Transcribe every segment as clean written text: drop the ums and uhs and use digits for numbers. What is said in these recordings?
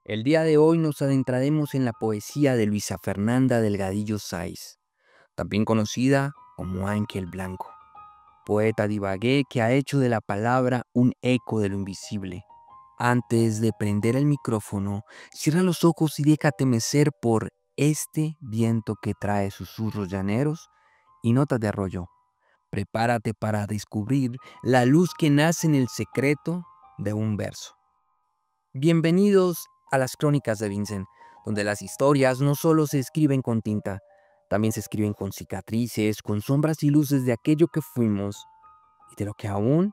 El día de hoy nos adentraremos en la poesía de Luisa Fernanda Delgadillo Sáiz, también conocida como Ángel Blanco, poeta divagué que ha hecho de la palabra un eco de lo invisible. Antes de prender el micrófono, cierra los ojos y déjate mecer por este viento que trae susurros llaneros y notas de arroyo. Prepárate para descubrir la luz que nace en el secreto de un verso. Bienvenidos a las Crónicas de Vincent, donde las historias no solo se escriben con tinta, también se escriben con cicatrices, con sombras y luces de aquello que fuimos y de lo que aún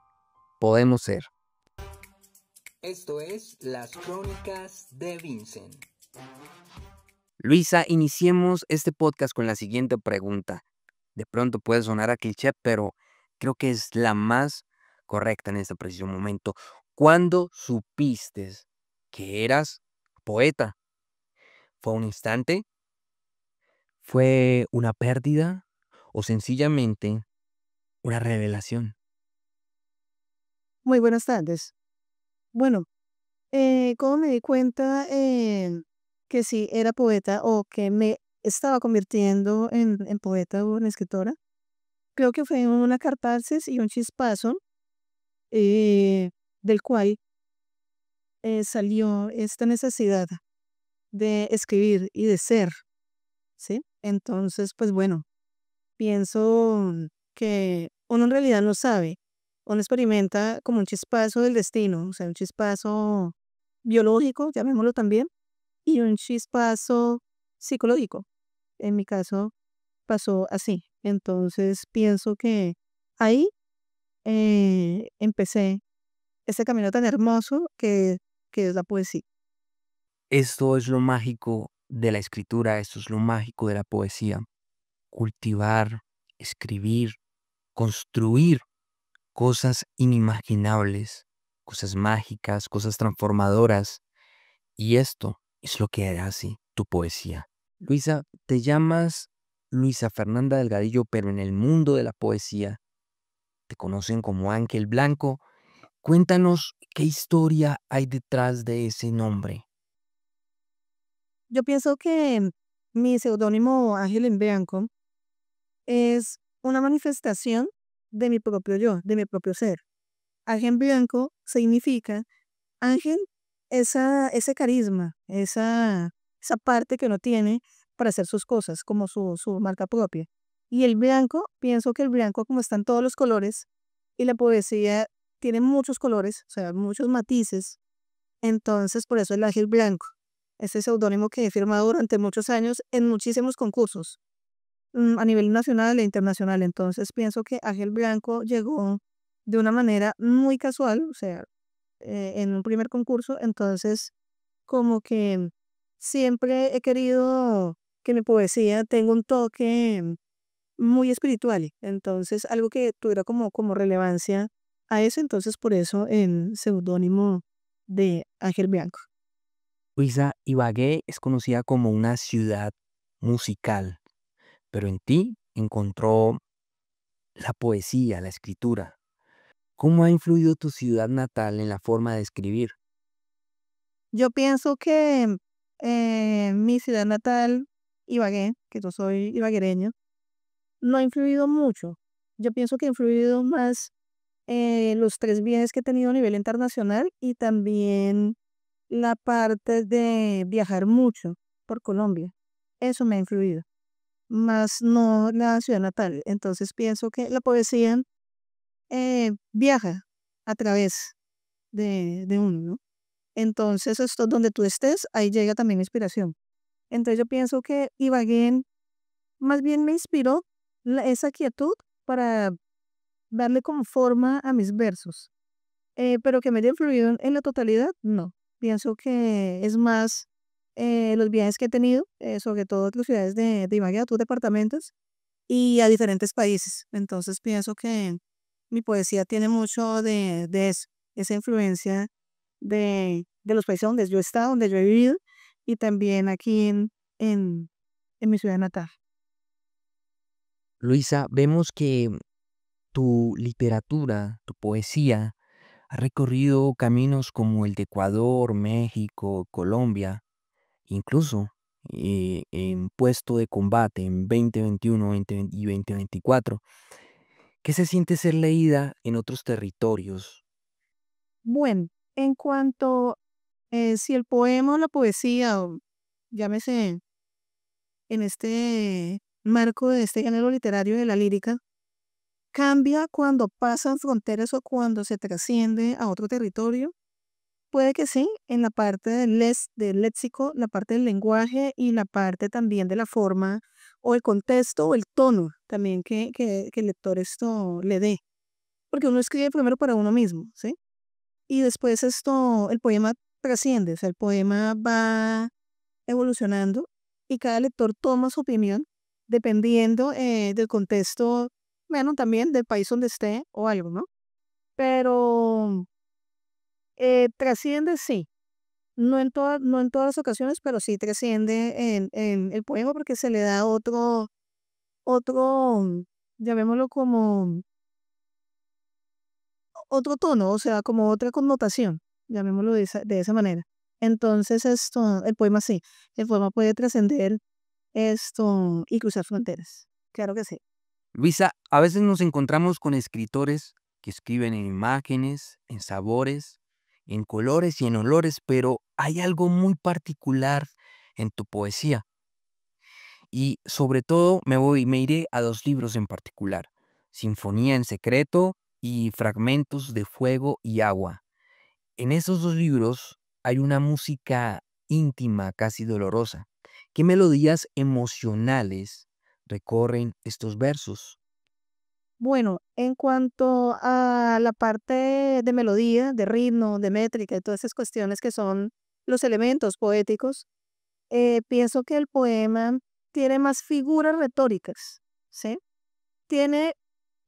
podemos ser. Esto es Las Crónicas de Vincent. Luisa, iniciemos este podcast con la siguiente pregunta. De pronto puede sonar a cliché, pero creo que es la más correcta en este preciso momento. ¿Cuándo supiste que eras poeta? ¿Fue un instante? ¿Fue una pérdida? ¿O sencillamente una revelación? Muy buenas tardes. Bueno, ¿cómo me di cuenta que sí era poeta o que me estaba convirtiendo en poeta o en escritora? Creo que fue una catarsis y un chispazo eh, del cual salió esta necesidad de escribir y de ser, ¿sí? Entonces, pues bueno, pienso que uno en realidad no sabe, uno experimenta como un chispazo del destino, o sea, un chispazo biológico, llamémoslo también, y un chispazo psicológico. En mi caso pasó así. Entonces pienso que ahí empecé ese camino tan hermoso que es la poesía. Esto es lo mágico de la escritura, esto es lo mágico de la poesía. Cultivar, escribir, construir cosas inimaginables, cosas mágicas, cosas transformadoras. Y esto es lo que hace tu poesía. Luisa, te llamas Luisa Fernanda Delgadillo, pero en el mundo de la poesía te conocen como Ángel Blanco. Cuéntanos qué historia hay detrás de ese nombre. Yo pienso que mi seudónimo Ángel en Bianco es una manifestación de mi propio yo, de mi propio ser. Ángel Blanco significa ángel, ese carisma, esa parte que uno tiene para hacer sus cosas, como su marca propia. Y el blanco, pienso que el blanco, como están todos los colores, y la poesía tiene muchos colores, o sea, muchos matices, entonces por eso el ángel blanco, ese seudónimo que he firmado durante muchos años en muchísimos concursos, a nivel nacional e internacional. Entonces pienso que ángel blanco llegó de una manera muy casual, o sea, en un primer concurso, entonces como que siempre he querido que mi poesía tenga un toque muy espiritual, entonces algo que tuviera como relevancia a eso, entonces por eso el seudónimo de Ángel Bianco. Luisa, Ibagué es conocida como una ciudad musical, pero en ti encontró la poesía, la escritura. ¿Cómo ha influido tu ciudad natal en la forma de escribir? Yo pienso que mi ciudad natal, Ibagué, que yo soy ibaguereño, no ha influido mucho. Yo pienso que ha influido más los 3 viajes que he tenido a nivel internacional y también la parte de viajar mucho por Colombia. Eso me ha influido, más no la ciudad natal. Entonces pienso que la poesía viaja a través de uno, ¿no? Entonces, esto donde tú estés, ahí llega también la inspiración. Entonces yo pienso que Ibagué más bien me inspiró esa quietud para darle como forma a mis versos. Pero que me haya influido en la totalidad, no. Pienso que es más los viajes que he tenido, sobre todo a las ciudades de Ibagué, a otros departamentos y a diferentes países. Entonces pienso que mi poesía tiene mucho de eso, esa influencia de los países donde yo he estado, donde yo he vivido y también aquí en, en mi ciudad natal. Luisa, vemos que tu literatura, tu poesía, Ha recorrido caminos como el de Ecuador, México, Colombia, incluso en puesto de combate en 2021 y 2024. ¿Qué se siente ser leída en otros territorios? Bueno, en cuanto si el poema o la poesía, o llámese en este marco de este género literario de la lírica, cambia cuando pasan fronteras o cuando se trasciende a otro territorio. Puede que sí, en la parte del léxico, la parte del lenguaje y la parte también de la forma o el contexto o el tono también que el lector esto le dé. Porque uno escribe primero para uno mismo, ¿sí? Y después el poema trasciende, o sea, el poema va evolucionando y cada lector toma su opinión dependiendo del contexto, bueno, también del país donde esté o algo, ¿no? Pero trasciende, sí. No en todas las ocasiones, pero sí trasciende en el poema porque se le da otro, llamémoslo como otro tono, o sea, como otra connotación, llamémoslo de esa manera. Entonces, el poema sí, el poema puede trascender y cruzar fronteras. Claro que sí. Luisa, a veces nos encontramos con escritores que escriben en imágenes, en sabores, en colores y en olores, pero hay algo muy particular en tu poesía. Y sobre todo me iré a dos libros en particular, Sinfonía en secreto y Fragmentos de fuego y agua. En esos dos libros hay una música íntima, casi dolorosa. ¿Qué melodías emocionales recorren estos versos? Bueno, en cuanto a la parte de melodía, de ritmo, de métrica y todas esas cuestiones que son los elementos poéticos, pienso que el poema tiene más figuras retóricas, ¿sí? Tiene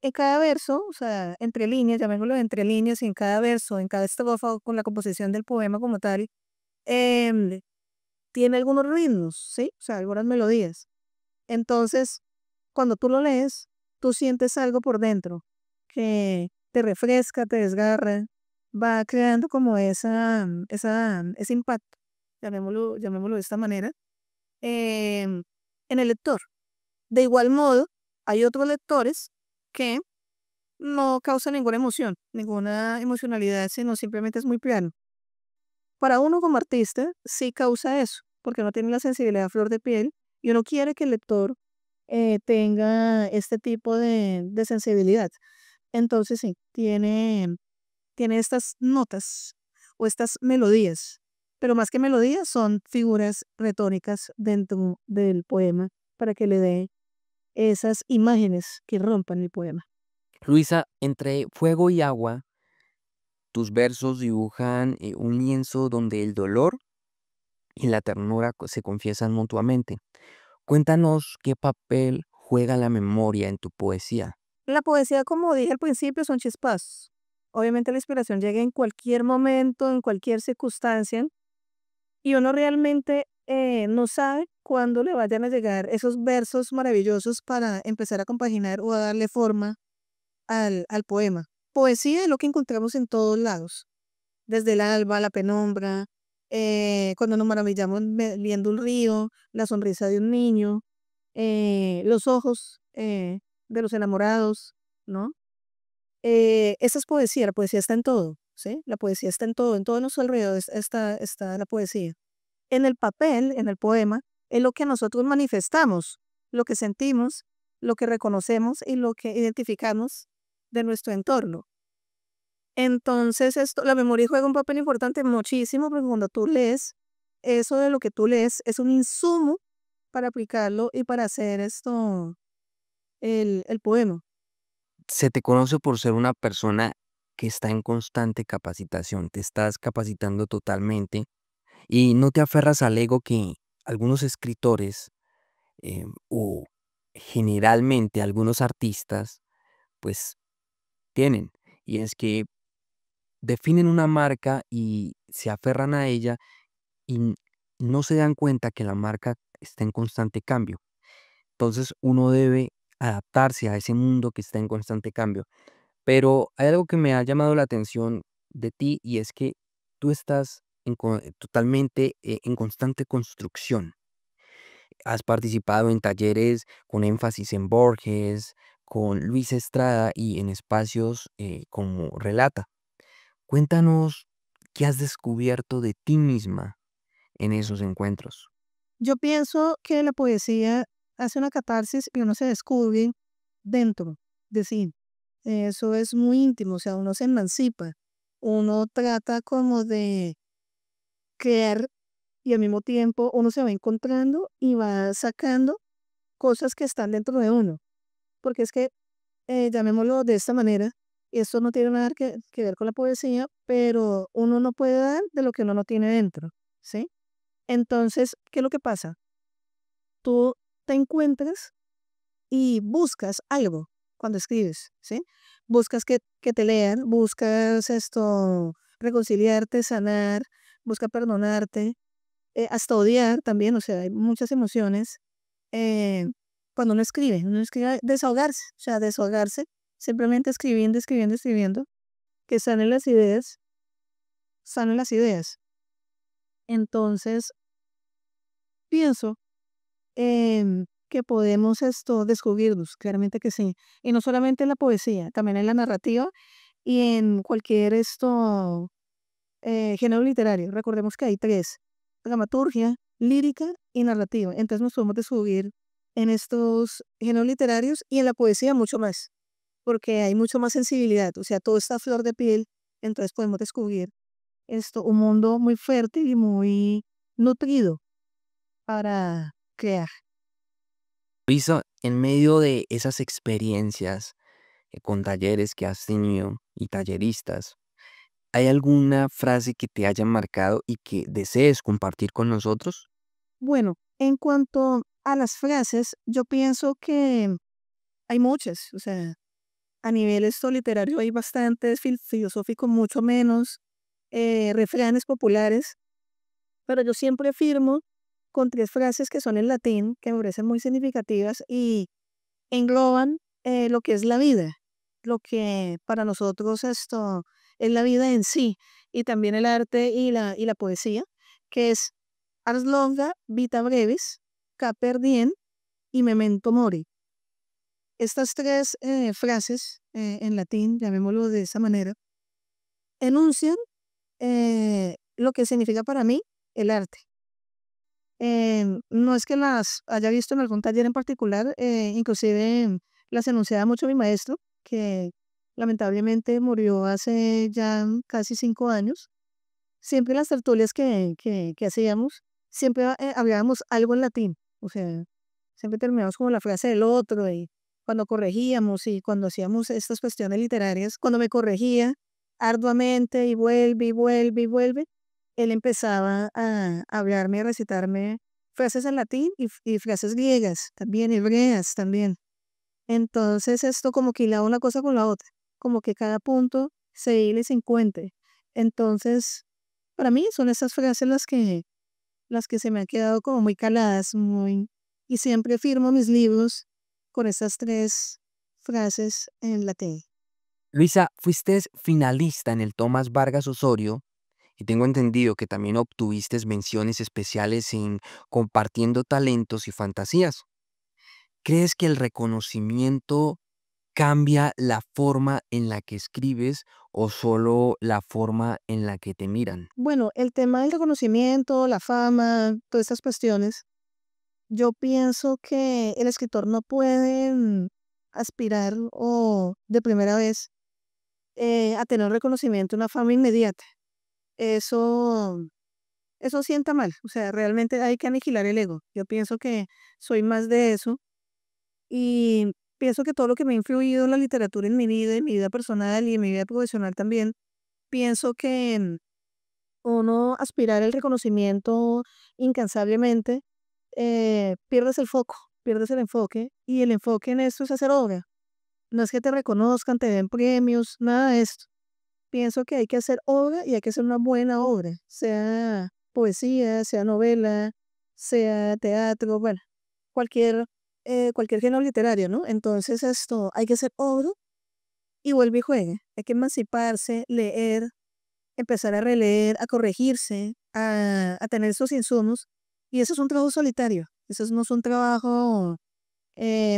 en cada verso, o sea, entre líneas, llamémoslo entre líneas, y en cada verso, en cada estrofa, o con la composición del poema como tal, em, tiene algunos ritmos, ¿sí? O sea, algunas melodías. Entonces, cuando tú lo lees, tú sientes algo por dentro que te refresca, te desgarra, va creando como ese impacto, llamémoslo de esta manera, em, en el lector. De igual modo, hay otros lectores que no causan ninguna emoción, ninguna emocionalidad, sino simplemente es muy plano. Para uno como artista sí causa eso, porque no tiene la sensibilidad a flor de piel y uno quiere que el lector tenga este tipo de sensibilidad. Entonces sí, tiene estas notas o estas melodías, pero más que melodías son figuras retóricas dentro del poema para que le dé esas imágenes que rompan el poema. Luisa, entre fuego y agua, tus versos dibujan un lienzo donde el dolor y la ternura se confiesan mutuamente. Cuéntanos qué papel juega la memoria en tu poesía. La poesía, como dije al principio, son chispazos. Obviamente la inspiración llega en cualquier momento, en cualquier circunstancia, y uno realmente no sabe cuándo le vayan a llegar esos versos maravillosos para empezar a compaginar o a darle forma al poema. Poesía es lo que encontramos en todos lados, desde el alba, la penumbra, cuando nos maravillamos viendo un río, la sonrisa de un niño, los ojos de los enamorados, ¿no? Esa es poesía, la poesía está en todo, ¿sí? La poesía está en todo nuestro alrededor está la poesía. En el papel, en el poema, es lo que nosotros manifestamos, lo que sentimos, lo que reconocemos y lo que identificamos de nuestro entorno. Entonces, la memoria juega un papel importante muchísimo, porque cuando tú lees, eso de lo que tú lees es un insumo para aplicarlo y para hacer el poema. Se te conoce por ser una persona que está en constante capacitación, te estás capacitando totalmente y no te aferras al ego que algunos escritores o generalmente algunos artistas pues tienen. Y es que definen una marca y se aferran a ella y no se dan cuenta que la marca está en constante cambio. Entonces uno debe adaptarse a ese mundo que está en constante cambio. Pero hay algo que me ha llamado la atención de ti y es que tú estás totalmente en constante construcción. Has participado en talleres con énfasis en Borges, con Luis Estrada y en espacios como Relata. Cuéntanos qué has descubierto de ti misma en esos encuentros. Yo pienso que la poesía hace una catarsis y uno se descubre dentro de sí. Eso es muy íntimo, o sea, uno se emancipa, uno trata como de crear y al mismo tiempo uno se va encontrando y va sacando cosas que están dentro de uno. Porque es que, llamémoslo de esta manera, y esto no tiene nada que ver con la poesía, pero uno no puede dar de lo que uno no tiene dentro, ¿sí? Entonces, ¿qué es lo que pasa? Tú te encuentras y buscas algo cuando escribes, ¿sí? Buscas que te lean, buscas esto, reconciliarte, sanar, busca perdonarte, hasta odiar también, o sea, hay muchas emociones. eh, Cuando uno escribe desahogarse, o sea, desahogarse, simplemente escribiendo, escribiendo, escribiendo, que salen las ideas. Entonces, pienso que podemos esto descubrirnos, claramente que sí. Y no solamente en la poesía, también en la narrativa y en cualquier género literario. Recordemos que hay tres: dramaturgia, lírica y narrativa. Entonces nos podemos descubrir en estos géneros literarios y en la poesía mucho más, porque hay mucho más sensibilidad, o sea, todo está a flor de piel, entonces podemos descubrir un mundo muy fértil y muy nutrido para crear. Luisa, en medio de esas experiencias con talleres que has tenido y talleristas, ¿hay alguna frase que te haya marcado y que desees compartir con nosotros? Bueno, en cuanto a las frases, yo pienso que hay muchas, o sea, a nivel literario hay bastantes, filosófico mucho menos, refranes populares, pero yo siempre afirmo con tres frases que son en latín, que me parecen muy significativas y engloban lo que es la vida, lo que para nosotros esto es la vida en sí, y también el arte y la poesía, que es ars longa, vita brevis, carpe diem y memento mori. Estas tres frases en latín, llamémoslo de esa manera, enuncian lo que significa para mí el arte. No es que las haya visto en algún taller en particular, inclusive las enunciaba mucho mi maestro, que lamentablemente murió hace ya casi 5 años. Siempre en las tertulias que hacíamos, siempre hablábamos algo en latín, o sea, siempre terminábamos como la frase del otro y cuando corregíamos y cuando hacíamos estas cuestiones literarias, cuando me corregía arduamente y vuelve y vuelve y vuelve, él empezaba a hablarme, a recitarme frases en latín y frases griegas, también hebreas también. Entonces esto como que hilaba una cosa con la otra, como que cada punto se hila y se encuentre. Entonces, para mí son esas frases las que se me han quedado como muy caladas, muy, y siempre firmo mis libros con esas tres frases en latín. Luisa, fuiste finalista en el Tomás Vargas Osorio y tengo entendido que también obtuviste menciones especiales en Compartiendo Talentos y Fantasías. ¿Crees que el reconocimiento cambia la forma en la que escribes o solo la forma en la que te miran? Bueno, el tema del reconocimiento, la fama, todas estas cuestiones, yo pienso que el escritor no puede aspirar o de primera vez a tener un reconocimiento, una fama inmediata. Eso, eso sienta mal, o sea, realmente hay que aniquilar el ego. Yo pienso que soy más de eso y pienso que todo lo que me ha influido en la literatura en mi vida personal y en mi vida profesional también, pienso que uno aspirar al reconocimiento incansablemente, pierdes el foco, pierdes el enfoque y el enfoque en esto es hacer obra. No es que te reconozcan, te den premios, nada de esto. Pienso que hay que hacer obra y hay que hacer una buena obra, sea poesía, sea novela, sea teatro, bueno, cualquier género literario, ¿no? Entonces esto, hay que hacer obra y vuelve y juegue. Hay que emanciparse, leer, empezar a releer, a corregirse, a tener esos insumos. Y eso es un trabajo solitario. Eso no es un trabajo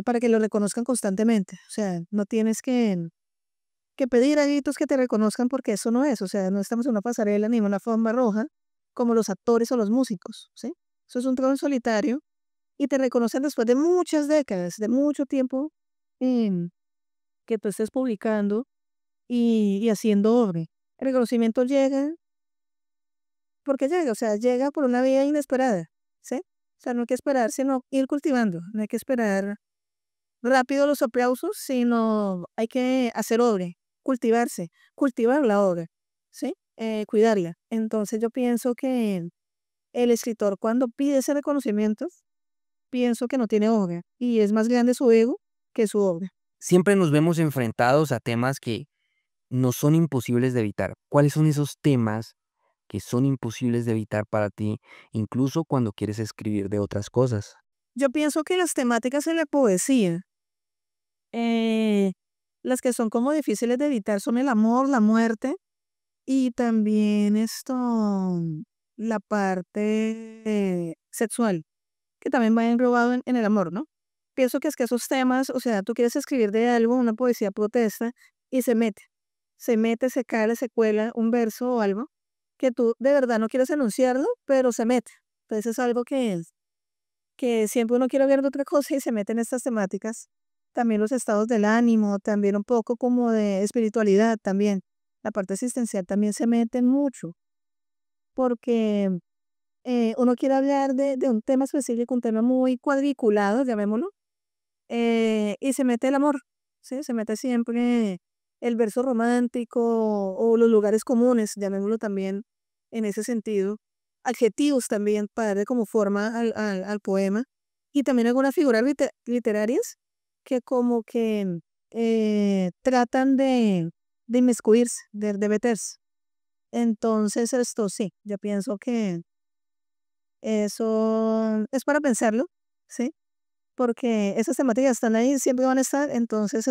para que lo reconozcan constantemente. O sea, no tienes que pedir a gritos que te reconozcan porque eso no es. O sea, no estamos en una pasarela ni en una forma roja como los actores o los músicos, ¿sí? Eso es un trabajo en solitario y te reconocen después de muchas décadas, de mucho tiempo em, que tú estés publicando y haciendo obra. El reconocimiento llega porque llega, o sea, llega por una vía inesperada, ¿sí? O sea, no hay que esperar, sino ir cultivando. No hay que esperar rápido los aplausos, sino hay que hacer obra, cultivarse, cultivar la obra, ¿sí? Cuidarla. Entonces yo pienso que el escritor cuando pide ese reconocimiento, pienso que no tiene obra y es más grande su ego que su obra. Siempre nos vemos enfrentados a temas que no son imposibles de evitar. ¿Cuáles son esos temas que son imposibles de evitar para ti, incluso cuando quieres escribir de otras cosas? Yo pienso que las temáticas en la poesía, eh, las que son como difíciles de evitar son el amor, la muerte y también la parte sexual, que también va englobado en el amor, ¿no? Pienso que es que esos temas, o sea, tú quieres escribir de algo, una poesía protesta, y se cala, se cuela un verso o algo que tú de verdad no quieres enunciarlo, pero se mete. Entonces es algo que siempre uno quiere ver de otra cosa y se mete en estas temáticas. También los estados del ánimo, también un poco como de espiritualidad también. La parte existencial también se mete mucho, porque uno quiere hablar de un tema específico, un tema muy cuadriculado, llamémoslo, y se mete el amor, ¿sí? Se mete siempre el verso romántico o los lugares comunes, llamémoslo también en ese sentido. Adjetivos también para darle como forma al poema. Y también algunas figuras literarias que como que tratan de inmiscuirse, de meterse. Entonces esto sí, yo pienso que eso es para pensarlo, ¿sí? Porque esas temáticas están ahí, siempre van a estar, entonces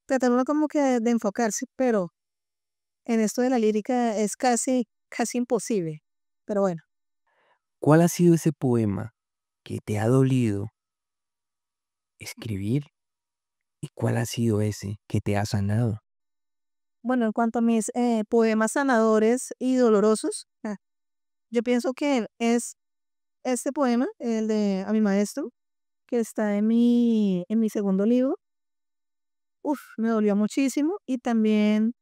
tratar uno como que de enfocarse, pero en esto de la lírica es casi imposible, pero bueno. ¿Cuál ha sido ese poema que te ha dolido escribir y cuál ha sido ese que te ha sanado? Bueno, en cuanto a mis poemas sanadores y dolorosos, yo pienso que es este poema, el de A mi maestro, que está en mi segundo libro. Uf, me dolió muchísimo. Y también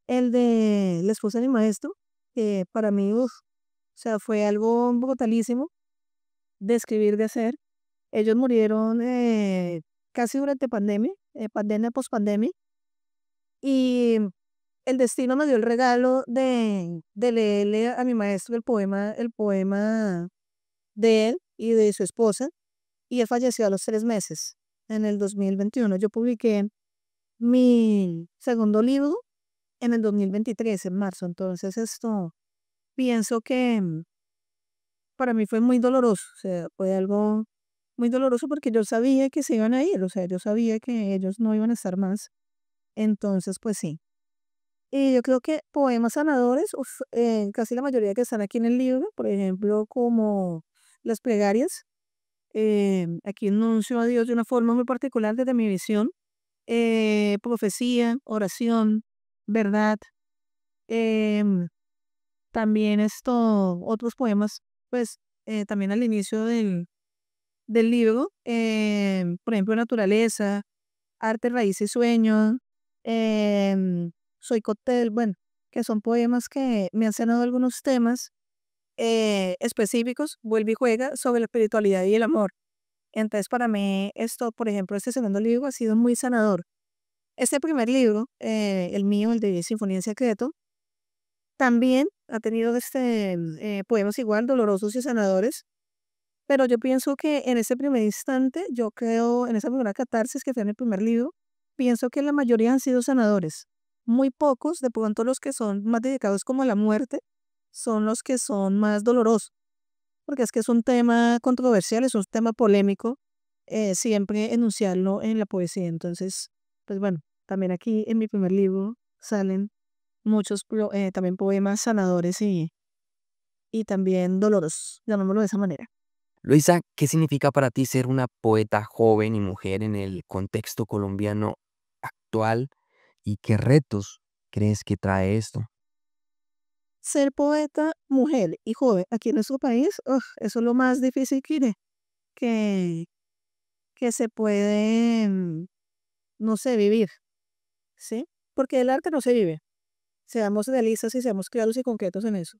el de La esposa de mi maestro, que para mí, uf, o sea, fue algo brutalísimo de escribir, de hacer. Ellos murieron casi durante pandemia, pandemia, pospandemia, y el destino me dio el regalo de leerle a mi maestro el poema de él y de su esposa, y él falleció a los 3 meses, en el 2021. Yo publiqué mi segundo libro en el 2023 en marzo. Entonces pienso que para mí fue muy doloroso, o sea, fue algo muy doloroso porque yo sabía que se iban a ir, o sea, yo sabía que ellos no iban a estar más. Entonces, pues sí. Y yo creo que poemas sanadores, uf, casi la mayoría que están aquí en el libro, por ejemplo, como las plegarias, aquí enuncio a Dios de una forma muy particular desde mi visión, profecía, oración, verdad, em, también otros poemas, pues también al inicio del libro, por ejemplo, naturaleza, arte, raíz y sueño, soy cóctel, bueno, que son poemas que me han sanado algunos temas específicos, vuelve y juega sobre la espiritualidad y el amor. Entonces, para mí, por ejemplo, este segundo libro ha sido muy sanador. Este primer libro, el mío, el de Sinfonía en Secreto, también ha tenido poemas igual dolorosos y sanadores, pero yo pienso que en ese primer instante, yo creo, en esa primera catarsis que fue en el primer libro, pienso que la mayoría han sido sanadores. Muy pocos, de pronto los que son más dedicados como a la muerte, son los que son más dolorosos, porque es que es un tema controversial, es un tema polémico, siempre enunciarlo en la poesía. Entonces, pues bueno, también aquí en mi primer libro salen muchos también poemas sanadores y también dolorosos, llamémoslo de esa manera. Luisa, ¿qué significa para ti ser una poeta joven y mujer en el contexto colombiano actual y qué retos crees que trae esto? Ser poeta, mujer y joven aquí en nuestro país, eso es lo más difícil que, que se puede, no sé, vivir, ¿sí? Porque el arte no se vive. Seamos realistas y seamos claros y concretos en eso.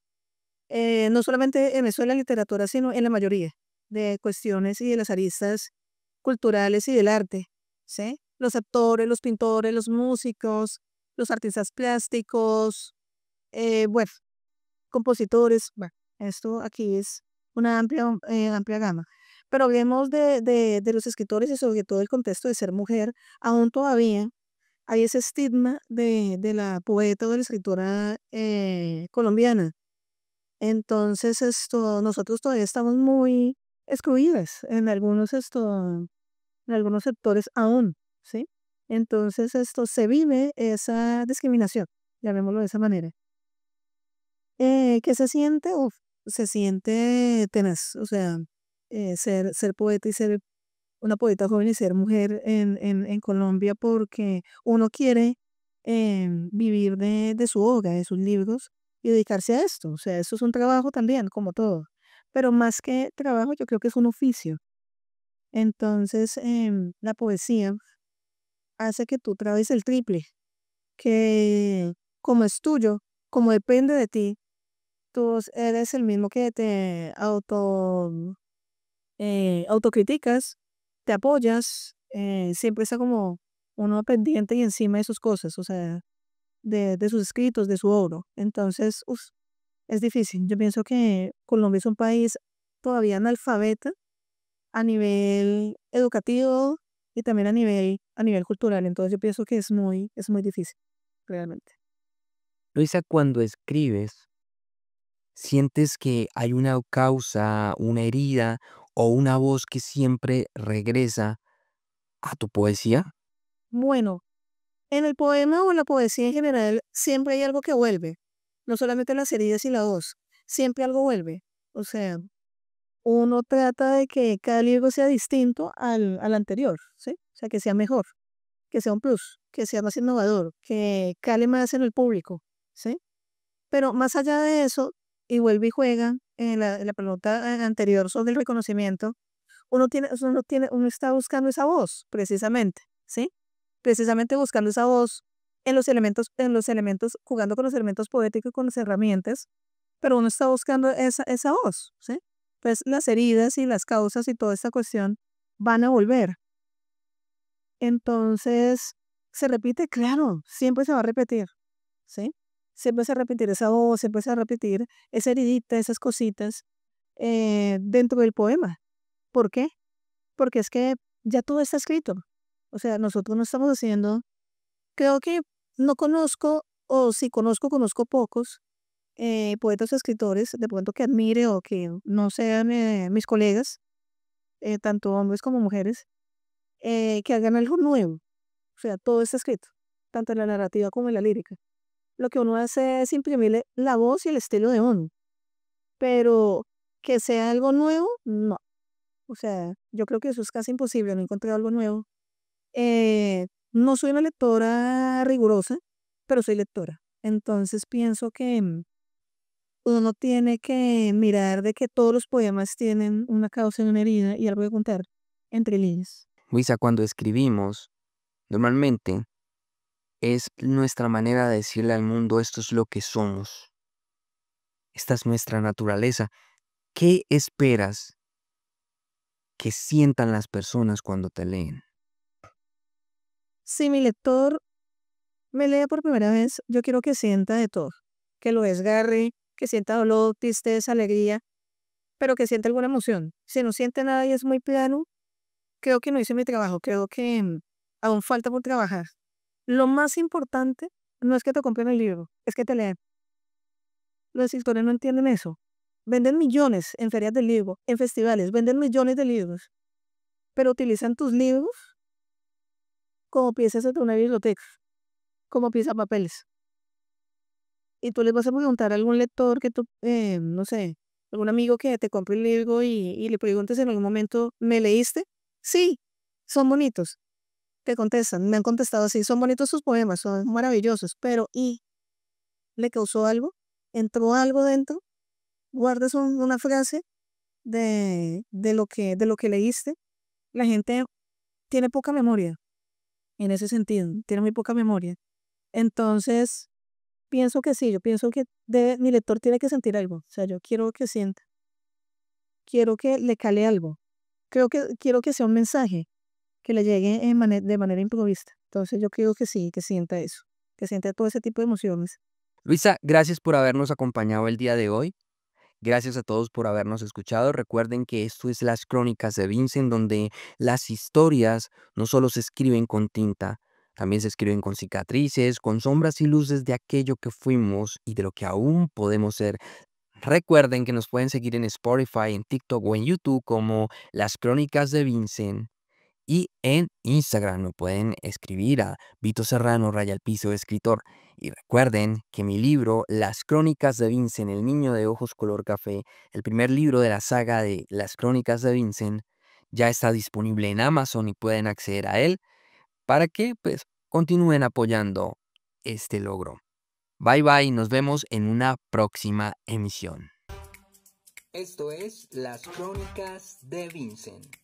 No solamente en eso de la literatura, sino en la mayoría de cuestiones y de las aristas culturales y del arte, ¿sí? Los actores, los pintores, los músicos, los artistas plásticos, bueno, compositores, bueno, esto aquí es una amplia gama. Pero hablemos de los escritores y sobre todo el contexto de ser mujer, aún todavía hay ese estigma de la poeta o de la escritora colombiana. Entonces, nosotros todavía estamos muy excluidas en algunos sectores aún, ¿sí? Entonces, se vive esa discriminación, llamémoslo de esa manera. ¿Qué se siente? Uf, se siente tenaz, o sea, ser poeta y ser una poeta joven y ser mujer en Colombia porque uno quiere vivir de su obra, de sus libros y dedicarse a esto. O sea, esto es un trabajo también, como todo. Pero más que trabajo, yo creo que es un oficio. Entonces, la poesía hace que tú trabajes el triple, que como es tuyo, como depende de ti, tú eres el mismo que te autocriticas, te apoyas, siempre está como uno pendiente y encima de sus cosas, o sea, de sus escritos, de su obra. Entonces, es difícil. Yo pienso que Colombia es un país todavía analfabeta a nivel educativo y también a nivel cultural. Entonces yo pienso que es muy difícil, realmente. Luisa, cuando escribes, ¿sientes que hay una causa, una herida o una voz que siempre regresa a tu poesía? Bueno, en el poema o en la poesía en general, siempre hay algo que vuelve. No solamente las heridas y la voz, siempre algo vuelve. O sea, uno trata de que cada libro sea distinto al anterior, ¿sí? O sea, que sea mejor, que sea un plus, que sea más innovador, que cale más en el público, ¿sí? Pero más allá de eso, y vuelve y juega en la pregunta anterior sobre el reconocimiento, uno está buscando esa voz, precisamente, ¿sí? Precisamente buscando esa voz en los elementos, jugando con los elementos poéticos y con las herramientas, pero uno está buscando esa voz, ¿sí? Pues las heridas y las causas y toda esta cuestión van a volver. Entonces, se repite, claro, siempre se va a repetir, ¿sí? Siempre se va a repetir esa voz, siempre se va a repetir esa heridita, esas cositas dentro del poema. ¿Por qué? Porque es que ya todo está escrito. O sea, nosotros no estamos haciendo, creo que no conozco, o si conozco, conozco pocos poetas o escritores, de pronto que admire o que no sean mis colegas, tanto hombres como mujeres, que hagan algo nuevo. O sea, todo está escrito, tanto en la narrativa como en la lírica. Lo que uno hace es imprimirle la voz y el estilo de uno, pero que sea algo nuevo, no. O sea, yo creo que eso es casi imposible, no encontrar algo nuevo. No soy una lectora rigurosa, pero soy lectora. Entonces pienso que uno tiene que mirar de que todos los poemas tienen una causa y una herida y algo que contar entre líneas. Luisa, cuando escribimos, normalmente es nuestra manera de decirle al mundo esto es lo que somos, esta es nuestra naturaleza. ¿Qué esperas que sientan las personas cuando te leen? Si mi lector me lee por primera vez, yo quiero que sienta de todo, que lo desgarre, que sienta dolor, tristeza, alegría, pero que sienta alguna emoción. Si no siente nada y es muy plano, creo que no hice mi trabajo, creo que aún falta por trabajar. Lo más importante no es que te compren el libro, es que te lean. Los escritores no entienden eso. Venden millones en ferias del libro, en festivales, venden millones de libros, pero utilizan tus libros como piezas de una biblioteca, como pieza papeles. y tú les vas a preguntar a algún lector que tú, no sé, algún amigo que te compre el libro y le preguntes en algún momento, ¿me leíste? Sí, son bonitos. Te contestan, me han contestado así, son bonitos sus poemas, son maravillosos, pero ¿y le causó algo? ¿Entró algo dentro? ¿Guardas una frase de lo que leíste? La gente tiene poca memoria en ese sentido, tiene muy poca memoria. Entonces, pienso que sí, yo pienso que mi lector tiene que sentir algo, o sea, yo quiero que sienta, quiero que le cale algo, quiero que sea un mensaje que le llegue de manera improvista. Entonces yo creo que sí, que sienta eso, que sienta todo ese tipo de emociones. Luisa, gracias por habernos acompañado el día de hoy. Gracias a todos por habernos escuchado. Recuerden que esto es Las Crónicas de Vincent, donde las historias no solo se escriben con tinta, también se escriben con cicatrices, con sombras y luces de aquello que fuimos y de lo que aún podemos ser. Recuerden que nos pueden seguir en Spotify, en TikTok o en YouTube como Las Crónicas de Vincent. Y en Instagram me pueden escribir a Vito Serrano, raya al piso, escritor. Y recuerden que mi libro, Las Crónicas de Vincent, el niño de ojos color café, el primer libro de la saga de Las Crónicas de Vincent, ya está disponible en Amazon y pueden acceder a él para que pues continúen apoyando este logro. Bye bye, nos vemos en una próxima emisión. Esto es Las Crónicas de Vincent.